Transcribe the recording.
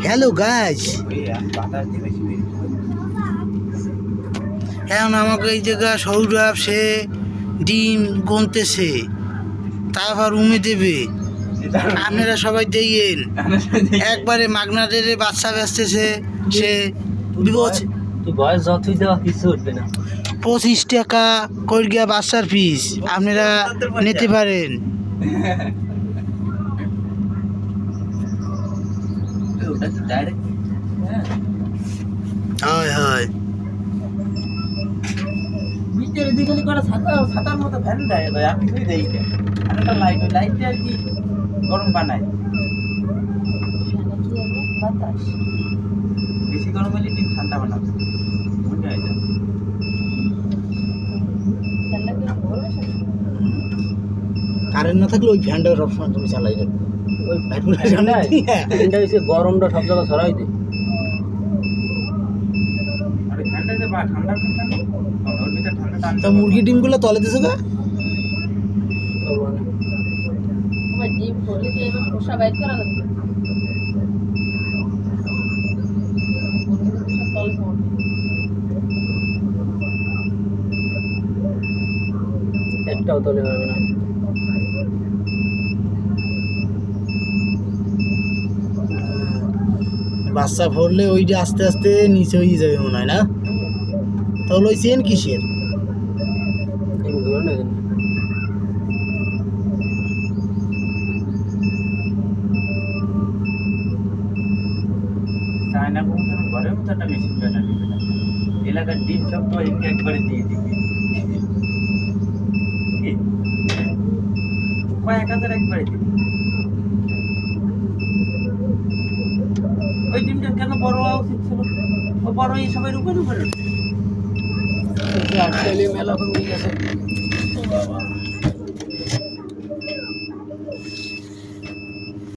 Hello guys, এখন আমাকে এই জায়গা সৌরভ সে ডিম গুনতেছে, তারপর উমে দেবে। আপনারা সবাই দেখেন, একবারে মাগনাদের বাচ্চা বেচতেছে সে। বয়স যতই দেওয়া কিছু উঠবে না। 25 টাকা করে গিয়া বাচ্চার পিস, আপনারা নিতে পারেন। হয় হয়, ভিতরে দিকে করে ছাতার মতো ফ্যান দেয় ভাই, আমি কিছুই দেই না। আর একটা লাইট আর কি গরম বানায়, বেশি গরম হলে ঠিক ঠান্ডা বানাবে। কারেন্ট না থাকলে ওই ফ্যানটা সবসময় তুমি চালাই রাখবে। ওই ফ্যানটা হচ্ছে গরমটা সব জায়গায় ছড়াই দেয়। আরে ফ্যানটা যে ঠান্ডা ঠান্ডা, ওর ভিতরে ঠান্ডা টানতে। তা মুরগি ডিমগুলো তলে দিছো গা? আমার ডিম পড়লে কি এবার খোসা বাইর করা লাগবে? একটাও তলে পারবে না। বাচ্চা ভরলে ওইটা আস্তে আস্তে নিচে হয়ে যাবে মনে হয় না? তাহলে ওই চেন কিসের? চায়না কোনো ঘরের মতো একটা মেশিন বানা দিবে না, এলাকার ডিম সব তো একবারে দিয়ে দিবে। কয়েক হাজার একবারে দিবে। ওই ডিমটা কেন বড় হওয়া উচিত ছিল? ও বড় এই সবাই উপরে উপরে উঠছে। মেলা কমে গেছে।